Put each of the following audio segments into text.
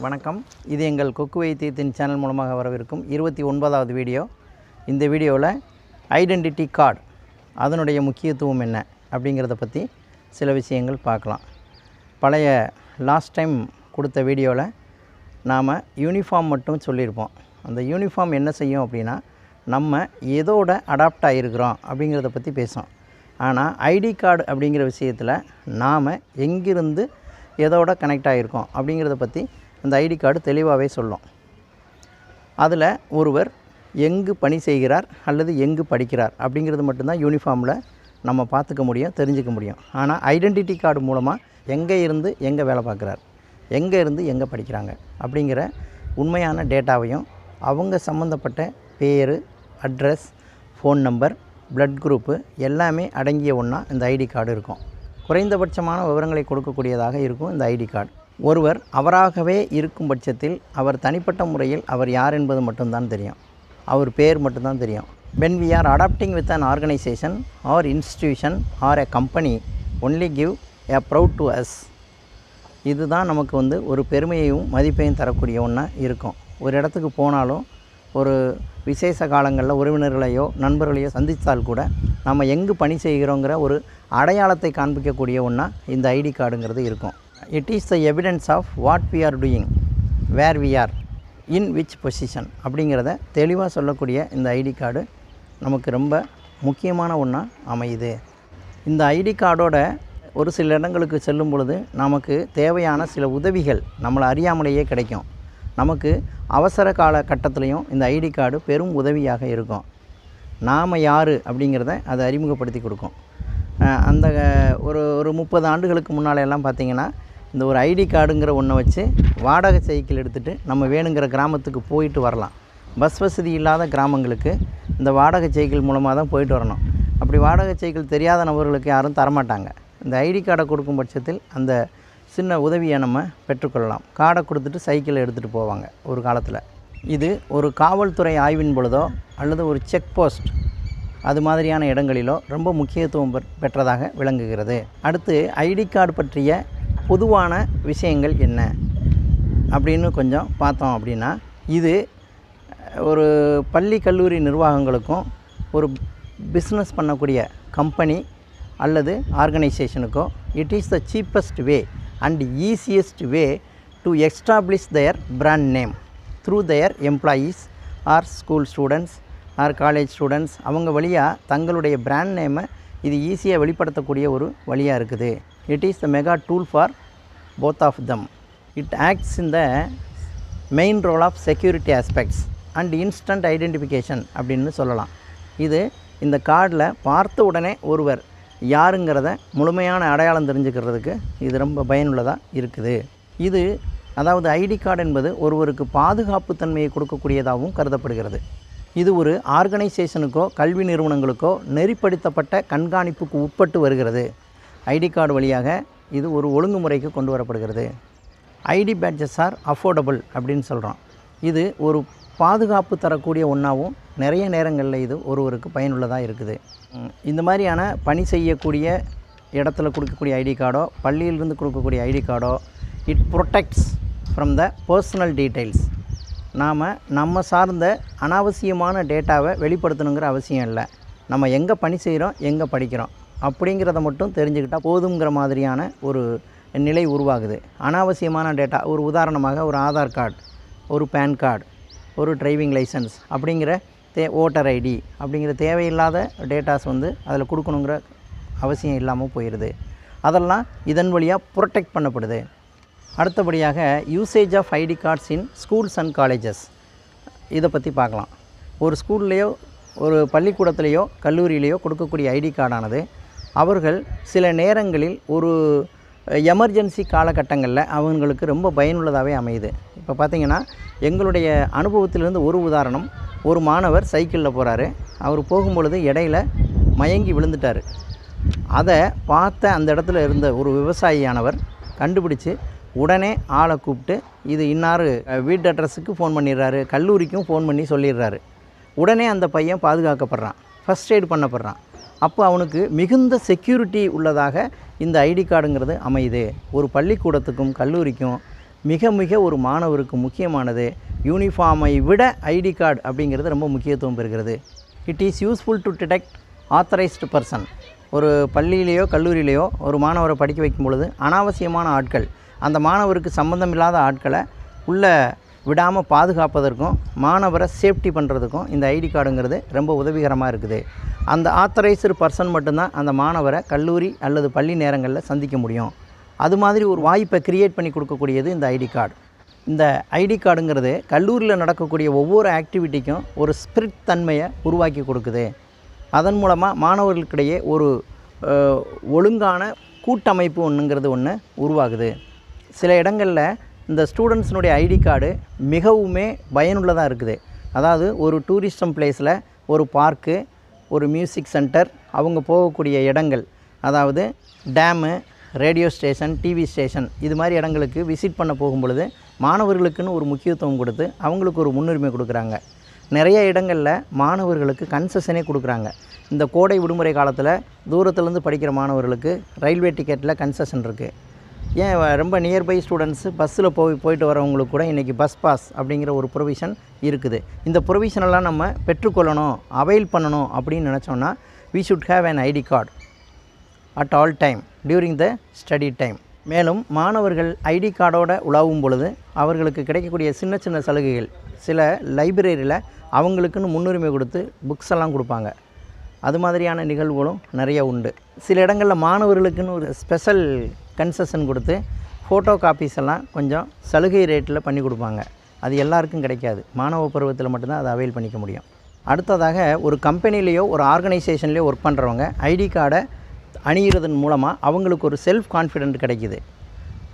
வணக்கம். இது எங்கள் கொக்கு வைத்தியத்தின் சேனல் மூலமாக வரவிருக்கும் 29வது வீடியோ. இந்த வீடியோவில் ஐடென்டிட்டி கார்டு அதனுடைய முக்கியத்துவம் என்ன அப்படிங்கிறத பற்றி சில விஷயங்கள் பார்க்கலாம். பழைய லாஸ்ட் டைம் கொடுத்த வீடியோவில் நாம் யூனிஃபார்ம் மட்டும் சொல்லியிருப்போம். அந்த யூனிஃபார்ம் என்ன செய்யும் அப்படின்னா, நம்ம எதோட அடாப்ட் ஆகிருக்கிறோம் அப்படிங்கிறத பற்றி பேசும். ஆனால் ஐடி கார்டு அப்படிங்கிற விஷயத்தில் நாம் எங்கிருந்து எதோட கனெக்ட் ஆகிருக்கோம் அப்படிங்கிறத பற்றி அந்த ஐடி கார்டு தெளிவாகவே சொல்லும். அதில் ஒருவர் எங்கு பணி செய்கிறார் அல்லது எங்கு படிக்கிறார் அப்படிங்கிறது மட்டும்தான் யூனிஃபார்மில் நம்ம பார்த்துக்க முடியும், தெரிஞ்சுக்க முடியும். ஆனால் ஐடென்டிட்டி கார்டு மூலமாக எங்கே இருந்து எங்கே வேலை பார்க்குறார், எங்கே இருந்து எங்கே படிக்கிறாங்க அப்படிங்கிற உண்மையான டேட்டாவையும் அவங்க சம்மந்தப்பட்ட பேர், address, phone number, blood group எல்லாமே அடங்கிய ஒன்றா இந்த ஐடி கார்டு இருக்கும். குறைந்தபட்சமான விவரங்களை கொடுக்கக்கூடியதாக இருக்கும் இந்த ஐடி கார்டு. ஒருவர் அவராகவே இருக்கும் பட்சத்தில் அவர் தனிப்பட்ட முறையில் அவர் யார் என்பது மட்டும்தான் தெரியும், அவர் பேர் மட்டும்தான் தெரியும். when we are adapting with an organization or institution or a company only give a proud to us. இதுதான் நமக்கு ஒரு பெருமையையும் மதிப்பையும் தரக்கூடிய ஒன்றா இருக்கும். ஒரு இடத்துக்கு போனாலும் ஒரு விசேஷ காலங்களில் உறவினர்களையோ நண்பர்களையோ சந்தித்தால் கூட நம்ம எங்கு பணி செய்கிறோங்கிற ஒரு அடையாளத்தை காண்பிக்கக்கூடிய ஒன்றா இந்த ஐடி கார்டுங்கிறது இருக்கும். It is the evidence of what we are doing, where we are, in which position அப்படிங்கிறத தெளிவாக சொல்லக்கூடிய இந்த ஐடி கார்டு நமக்கு ரொம்ப முக்கியமான ஒன்றா அமையுது. இந்த ஐடி கார்டோட ஒரு சில இடங்களுக்கு செல்லும் பொழுது நமக்கு தேவையான சில உதவிகள் நம்மளை அறியாமலேயே கிடைக்கும். நமக்கு அவசர கால கட்டத்துலேயும் இந்த ஐடி கார்டு பெரும் உதவியாக இருக்கும். நாம் யார் அப்படிங்கிறத அதை அறிமுகப்படுத்தி கொடுக்கும். அந்த ஒரு 30 ஆண்டுகளுக்கு முன்னால் எல்லாம் பார்த்திங்கன்னா இந்த ஒரு ஐடி கார்டுங்கிற ஒன்றை வச்சு வாடகை சைக்கிள் எடுத்துகிட்டு நம்ம வேணுங்கிற கிராமத்துக்கு போயிட்டு வரலாம். பஸ் வசதி இல்லாத கிராமங்களுக்கு இந்த வாடகை சைக்கிள் மூலமாக தான் போயிட்டு வரணும். அப்படி வாடகை சைக்கிள் தெரியாத நபர்களுக்கு யாரும் தரமாட்டாங்க. இந்த ஐடி கார்டை கொடுக்கும் பட்சத்தில் அந்த சின்ன உதவியை நம்ம பெற்றுக்கொள்ளலாம். கார்டை கொடுத்துட்டு சைக்கிளை எடுத்துகிட்டு போவாங்க ஒரு காலத்தில். இது ஒரு காவல்துறை ஆய்வின் பொழுதோ அல்லது ஒரு செக் போஸ்ட் அது மாதிரியான இடங்களிலோ ரொம்ப முக்கியத்துவம் பெற்றதாக விளங்குகிறது. அடுத்து ஐடி கார்டு பற்றிய பொதுவான விஷயங்கள் என்ன அப்படின்னு கொஞ்சம் பார்த்தோம் அப்படின்னா, இது ஒரு பள்ளி கல்லூரி நிர்வாகங்களுக்கும் ஒரு பிஸ்னஸ் பண்ணக்கூடிய கம்பெனி அல்லது ஆர்கனைசேஷனுக்கோ it is the cheapest way and easiest way to establish their brand name through their employees or school students or college students. அவங்க வழியாக தங்களுடைய பிராண்ட் நேமை இது ஈஸியாக வெளிப்படுத்தக்கூடிய ஒரு வழியாக இருக்குது. It is the mega tool for both of them. It acts in the main role of security aspects and instant identification அப்படின்னு சொல்லலாம். இது இந்த கார்டில் பார்த்த உடனே ஒருவர் யாருங்கிறத முழுமையான அடையாளம் தெரிஞ்சுக்கிறதுக்கு இது ரொம்ப பயனுள்ளதாக இருக்குது. இது அதாவது ஐடி கார்டு என்பது ஒருவருக்கு பாதுகாப்பு தன்மையை கொடுக்கக்கூடியதாகவும் கருதப்படுகிறது. இது ஒரு ஆர்கனைசேஷனுக்கோ கல்வி நிறுவனங்களுக்கோ நெறிப்படுத்தப்பட்ட கண்காணிப்புக்கு உட்பட்டு வருகிறது. ஐடி கார்டு வழியாக இது ஒரு ஒழுங்குமுறைக்கு கொண்டு வரப்படுகிறது. ஐடி பேட்ஜஸ் ஆர் அஃபோர்டபுள் அப்படின்னு சொல்கிறோம். இது ஒரு பாதுகாப்பு தரக்கூடிய ஒன்றாகவும் நிறைய நேரங்களில் இது ஒருவருக்கு பயனுள்ளதாக இருக்குது. இந்த மாதிரியான பணி செய்யக்கூடிய இடத்துல கொடுக்கக்கூடிய ஐடி கார்டோ பள்ளியிலிருந்து கொடுக்கக்கூடிய ஐடி கார்டோ it protects from the personal details. நம்ம சார்ந்த அனாவசியமான டேட்டாவை வெளிப்படுத்தணுங்கிற அவசியம் இல்லை. நம்ம எங்கே பணி செய்கிறோம், எங்கே படிக்கிறோம் அப்படிங்கிறத மட்டும் தெரிஞ்சுக்கிட்டால் போதுங்கிற மாதிரியான ஒரு நிலை உருவாகுது. அனாவசியமான டேட்டா, ஒரு உதாரணமாக ஒரு ஆதார் கார்டு, ஒரு பேன் கார்டு, ஒரு டிரைவிங் லைசன்ஸ் அப்படிங்கிற ஓட்டர் ஐடி அப்படிங்கிற தேவையில்லாத டேட்டாஸ் அதில் கொடுக்கணுங்கிற அவசியம் இல்லாமல் போயிடுது. அதெல்லாம் இதன் வழியாக ப்ரொடெக்ட் பண்ணப்படுது. அடுத்தபடியாக usage of ID cards in schools and colleges இதை பற்றி பார்க்கலாம். ஒரு ஸ்கூல்லையோ ஒரு பள்ளிக்கூடத்துலேயோ கல்லூரியிலையோ கொடுக்கக்கூடிய ஐடி கார்டானது அவர்கள் சில நேரங்களில் ஒரு எமர்ஜென்சி காலகட்டங்களில் அவங்களுக்கு ரொம்ப பயனுள்ளதாகவே அமையுது. இப்போ பார்த்திங்கன்னா எங்களுடைய அனுபவத்திலிருந்து ஒரு உதாரணம், ஒரு மாணவர் சைக்கிளில் போகிறாரு. அவர் போகும்பொழுது இடையில் மயங்கி விழுந்துட்டார். அதை பார்த்த அந்த இடத்துல இருந்த ஒரு விவசாயியானவர் கண்டுபிடிச்சி உடனே ஆளை கூப்பிட்டு இது இன்னார் வீட்டு அட்ரஸுக்கு ஃபோன் பண்ணிடுறாரு, கல்லூரிக்கும் ஃபோன் பண்ணி சொல்லிடுறாரு. உடனே அந்த பையன் பாதுகாக்கப்படுறான், ஃபஸ்ட் எய்ட் பண்ணப்படுறான். அப்போ அவனுக்கு மிகுந்த செக்யூரிட்டி உள்ளதாக இந்த ஐடி கார்டுங்கிறது அமையுது. ஒரு பள்ளிக்கூடத்துக்கும் கல்லூரிக்கும் மிக மிக ஒரு மாணவருக்கு முக்கியமானது. யூனிஃபார்மை விட ஐடி கார்டு அப்படிங்கிறது ரொம்ப முக்கியத்துவம் பெறுகிறது. It is useful to detect authorised person. ஒரு பள்ளியிலேயோ கல்லூரியிலேயோ ஒரு மாணவரை படிக்க வைக்கும் பொழுது அனாவசியமான ஆட்கள், அந்த மாணவருக்கு சம்பந்தம் இல்லாத ஆட்களை உள்ளே விடாமல் பாதுகாப்பதற்கும் மாணவரை சேஃப்டி பண்ணுறதுக்கும் இந்த ஐடி கார்டுங்கிறது ரொம்ப உதவிகரமாக இருக்குது. அந்த ஆத்தரைஸ்டு பர்சன் மட்டும்தான் அந்த மாணவரை கல்லூரி அல்லது பள்ளி நேரங்களில் சந்திக்க முடியும். அது மாதிரி ஒரு வாய்ப்பை க்ரியேட் பண்ணி கொடுக்கக்கூடியது இந்த ஐடி கார்டு. இந்த ஐடி கார்டுங்கிறது கல்லூரியில் நடக்கக்கூடிய ஒவ்வொரு ஆக்டிவிட்டிக்கும் ஒரு ஸ்பிரிட் தன்மையை உருவாக்கி கொடுக்குது. அதன் மூலமாக மாணவர்களுக்கிடையே ஒரு ஒழுங்கான கூட்டமைப்பு ஒன்றுங்கிறது ஒன்று உருவாகுது. சில இடங்களில் இந்த ஸ்டூடெண்ட்ஸினுடைய ஐடி கார்டு மிகவுமே பயனுள்ளதாக இருக்குது. அதாவது ஒரு டூரிஸ்டம் பிளேஸில் ஒரு பார்க்கு, ஒரு மியூசிக் சென்டர், அவங்க போகக்கூடிய இடங்கள், அதாவது டேமு, ரேடியோ ஸ்டேஷன், டிவி ஸ்டேஷன், இது மாதிரி இடங்களுக்கு விசிட் பண்ண போகும்பொழுது மாணவர்களுக்குன்னு ஒரு முக்கியத்துவம் கொடுத்து அவங்களுக்கு ஒரு முன்னுரிமை கொடுக்குறாங்க. நிறைய இடங்களில் மாணவர்களுக்கு கன்செஷனே கொடுக்குறாங்க. இந்த கோடை விடுமுறை காலத்தில் தூரத்துலேருந்து படிக்கிற மாணவர்களுக்கு ரயில்வே டிக்கெட்டில் கன்செஷன் இருக்குது. ஏன் ரொம்ப நியர்பை ஸ்டூடெண்ட்ஸு பஸ்ஸில் போயிட்டு வரவங்களுக்கு கூட இன்றைக்கி பஸ் பாஸ் அப்படிங்கிற ஒரு ப்ரொவிஷன் இருக்குது. இந்த ப்ரொவிஷனெல்லாம் நம்ம பெற்றுக்கொள்ளணும், அவைல் பண்ணணும் அப்படின்னு நினச்சோன்னா we should have an ID card at all time during the study time. மேலும் மாணவர்கள் ஐடி கார்டோடு உலாவும் பொழுது அவர்களுக்கு கிடைக்கக்கூடிய சின்ன சின்ன சலுகைகள், சில லைப்ரரியில் அவங்களுக்குன்னு முன்னுரிமை கொடுத்து புக்ஸ் எல்லாம் கொடுப்பாங்க. அது மாதிரியான நிகழ்வுகளும் நிறைய உண்டு. சில இடங்களில் மாணவர்களுக்குன்னு ஒரு ஸ்பெஷல் கன்செஷன் கொடுத்து ஃபோட்டோ காப்பீஸ் எல்லாம் கொஞ்சம் சலுகை ரேட்டில் பண்ணி கொடுப்பாங்க. அது எல்லாருக்கும் கிடைக்காது. மாணவ பருவத்தில் மட்டும்தான் அதை அவைல் பண்ணிக்க முடியும். அடுத்ததாக ஒரு கம்பெனிலேயோ ஒரு ஆர்கனைசேஷன்லேயோ ஒர்க் பண்ணுறவங்க ஐடி கார்டை அணிகிறதன் மூலமாக அவங்களுக்கு ஒரு செல்ஃப் கான்ஃபிடென்ட் கிடைக்கிது.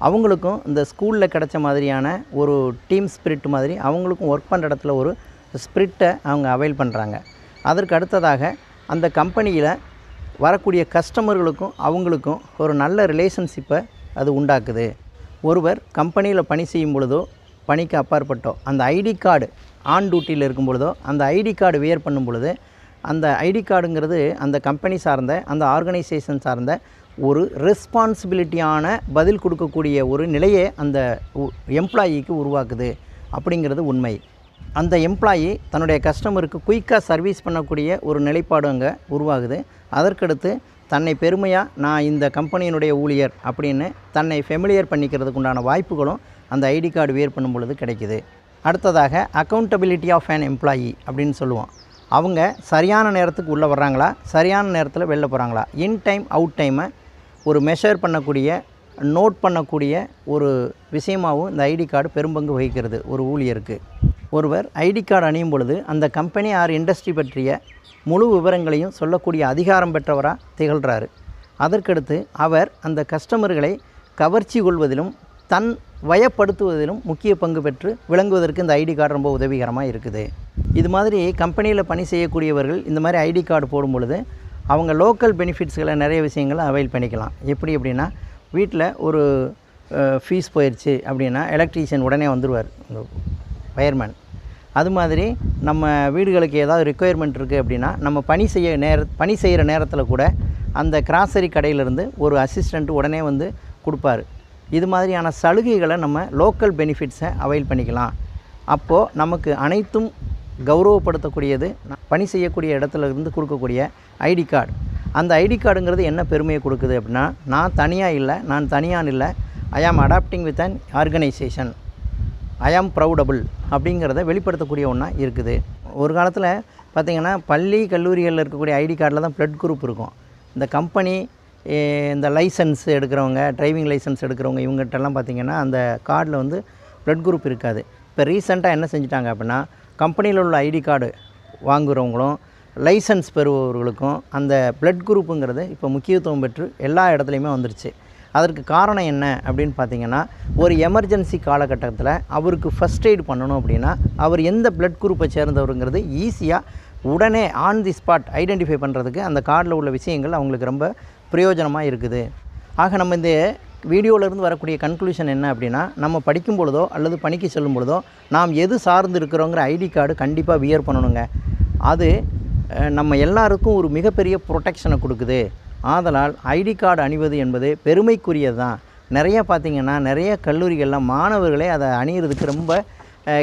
அவங்களுக்கும் இந்த ஸ்கூலில் கிடைச்ச மாதிரியான ஒரு டீம் ஸ்பிரிட் மாதிரி அவங்களுக்கும் ஒர்க் பண்ணுற இடத்துல ஒரு ஸ்பிரிட்டை அவங்க அவைல் பண்ணுறாங்க. அதற்கு அடுத்ததாக அந்த கம்பெனியில் வரக்கூடிய கஸ்டமர்களுக்கும் அவங்களுக்கும் ஒரு நல்ல ரிலேஷன்ஷிப்பை அது உண்டாக்குது. ஒருவர் கம்பெனியில் பணி செய்யும் பொழுதோ பணிக்கு அப்பாற்பட்டோ அந்த ஐடி கார்டு ஆன் டியூட்டியில் இருக்கும் பொழுதோ அந்த ஐடி கார்டு வியர் பண்ணும் பொழுது அந்த ஐடி கார்டுங்கிறது அந்த கம்பெனி சார்ந்த, அந்த ஆர்கனைசேஷன் சார்ந்த ஒரு ரெஸ்பான்சிபிலிட்டியான பதில் கொடுக்கக்கூடிய ஒரு நிலையை அந்த எம்ப்ளாயிக்கு உருவாக்குது அப்படிங்கிறது உண்மை. அந்த எம்ப்ளாயி தன்னுடைய கஸ்டமருக்கு குயிக்காக சர்வீஸ் பண்ணக்கூடிய ஒரு நிலைப்பாடு அங்கே உருவாகுது. அதற்கடுத்து தன்னை பெருமையாக நான் இந்த கம்பெனியினுடைய ஊழியர் அப்படின்னு தன்னை ஃபெமிலியர் பண்ணிக்கிறதுக்கு உண்டான வாய்ப்புகளும் அந்த ஐடி கார்டு வியர் பண்ணும் பொழுது கிடைக்கிது. அடுத்ததாக அக்கௌண்டபிலிட்டி ஆஃப் அன் எம்ப்ளாயி அப்படின்னு சொல்லுவோம். அவங்க சரியான நேரத்துக்கு உள்ளே வர்றாங்களா, சரியான நேரத்தில் வெளில போகிறாங்களா, இன் டைம் அவுட் டைமை ஒரு மெஷர் பண்ணக்கூடிய, நோட் பண்ணக்கூடிய ஒரு விஷயமாகவும் இந்த ஐடி கார்டு பெரும்பங்கு வகிக்கிறது ஒரு ஊழியருக்கு. ஒருவர் ஐடி கார்டு அணியும் பொழுது அந்த கம்பெனி ஆர் இண்டஸ்ட்ரி பற்றிய முழு விவரங்களையும் சொல்லக்கூடிய அதிகாரம் பெற்றவராக திகழ்கிறாரு. அதற்கடுத்து அவர் அந்த கஸ்டமர்களை கவர்ச்சி கொள்வதிலும் தன் வயப்படுத்துவதிலும் முக்கிய பங்கு பெற்று விளங்குவதற்கு இந்த ஐடி கார்டு ரொம்ப உதவிகரமாக இருக்குது. இது மாதிரி கம்பெனியில் பணி செய்யக்கூடியவர்கள் இந்த மாதிரி ஐடி கார்டு போடும் பொழுது அவங்க லோக்கல் பெனிஃபிட்ஸ்களை நிறைய விஷயங்களை அவைல் பண்ணிக்கலாம். எப்படி அப்படின்னா, வீட்டில் ஒரு ஃபீஸ் போயிடுச்சு அப்படின்னா எலக்ட்ரீஷியன் உடனே வந்துடுவார், வயர்மேன். அது மாதிரி நம்ம வீடுகளுக்கு ஏதாவது ரெக்குயர்மெண்ட் இருக்குது அப்படின்னா நம்ம பணி செய்கிற நேரத்தில் கூட அந்த கிராசரி கடையிலேருந்து ஒரு அசிஸ்டண்ட் உடனே வந்து கொடுப்பார். இது மாதிரியான சலுகைகளை நம்ம லோக்கல் பெனிஃபிட்ஸை அவைல் பண்ணிக்கலாம். அப்போது நமக்கு அனைத்தும் கௌரவப்படுத்தக்கூடியது பணி செய்யக்கூடிய இடத்துல இருந்து கொடுக்கக்கூடிய ஐடி கார்டு. அந்த ஐடி கார்டுங்கிறது என்ன பெருமையை கொடுக்குது அப்படின்னா, நான் தனியாக இல்லை, நான் தனியான் இல்லை, ஐ ஆம் அடாப்டிங் வித் அன் ஆர்கனைசேஷன், ஐ ஆம் ப்ரௌடபுள் அப்படிங்கிறத வெளிப்படுத்தக்கூடிய ஒன்றா இருக்குது. ஒரு காலத்தில் பார்த்திங்கன்னா பள்ளி கல்லூரிகளில் இருக்கக்கூடிய ஐடி கார்டில் தான் ப்ளட் குரூப் இருக்கும். இந்த கம்பெனி இந்த லைசன்ஸ் எடுக்கிறவங்க, டிரைவிங் லைசன்ஸ் எடுக்கிறவங்க இவங்ககிட்டலாம் பார்த்திங்கன்னா அந்த கார்டில் வந்து ப்ளட் குரூப் இருக்காது. இப்போ ரீசெண்டாக என்ன செஞ்சிட்டாங்க அப்படின்னா, கம்பெனியில் உள்ள ஐடி கார்டு வாங்குகிறவங்களும் லைசன்ஸ் பெறுபவர்களுக்கும் அந்த ப்ளட் குரூப்புங்கிறது இப்போ முக்கியத்துவம் பெற்று எல்லா இடத்துலையுமே வந்துருச்சு. அதற்கு காரணம் என்ன அப்படின்னு பார்த்திங்கன்னா, ஒரு எமர்ஜென்சி காலகட்டத்தில் அவருக்கு ஃபஸ்ட் எய்ட் பண்ணணும் அப்படின்னா அவர் எந்த ப்ளட் குரூப்பை சேர்ந்தவருங்கிறது ஈஸியாக உடனே ஆன் தி ஸ்பாட் ஐடென்டிஃபை பண்ணுறதுக்கு அந்த கார்டில் உள்ள விஷயங்கள் அவங்களுக்கு ரொம்ப பிரயோஜனமாக இருக்குது. ஆக நம்ம இந்த வீடியோவிலேருந்து வரக்கூடிய கன்க்ளூஷன் என்ன அப்படின்னா, நம்ம படிக்கும் பொழுதோ அல்லது பணிக்கு செல்லும் பொழுதோ நாம் எது சார்ந்து இருக்கிறோங்கிற ஐடி கார்டு கண்டிப்பாக வியர் பண்ணணுங்க. அது நம்ம எல்லாருக்கும் ஒரு மிகப்பெரிய ப்ரொடெக்ஷனை கொடுக்குது. ஆதலால் ஐடி கார்டு அணிவது என்பது பெருமைக்குரியது தான். நிறைய பார்த்திங்கன்னா நிறைய கல்லூரிகள்லாம் மாணவர்களே அதை அணியிறதுக்கு ரொம்ப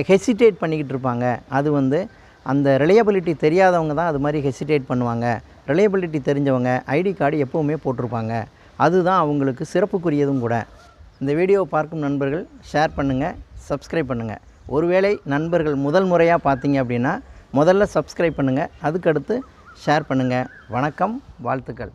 ஹெசிடேட் பண்ணிக்கிட்டு இருப்பாங்க. அது வந்து அந்த ரிலையபிலிட்டி தெரியாதவங்க தான் அது மாதிரி ஹெசிடேட் பண்ணுவாங்க. ரிலையபிலிட்டி தெரிஞ்சவங்க ஐடி கார்டு எப்போவுமே போட்டிருப்பாங்க. அதுதான் அவங்களுக்கு சிறப்புக்குரியதும் கூட. இந்த வீடியோவை பார்க்கும் நண்பர்கள் ஷேர் பண்ணுங்கள், சப்ஸ்கிரைப் பண்ணுங்கள். ஒருவேளை நண்பர்கள் முதல் முறையாக பார்த்தீங்க அப்படின்னா முதல்ல சப்ஸ்கிரைப் பண்ணுங்கள், அதுக்கடுத்து ஷேர் பண்ணுங்கள். வணக்கம், வாழ்த்துக்கள்.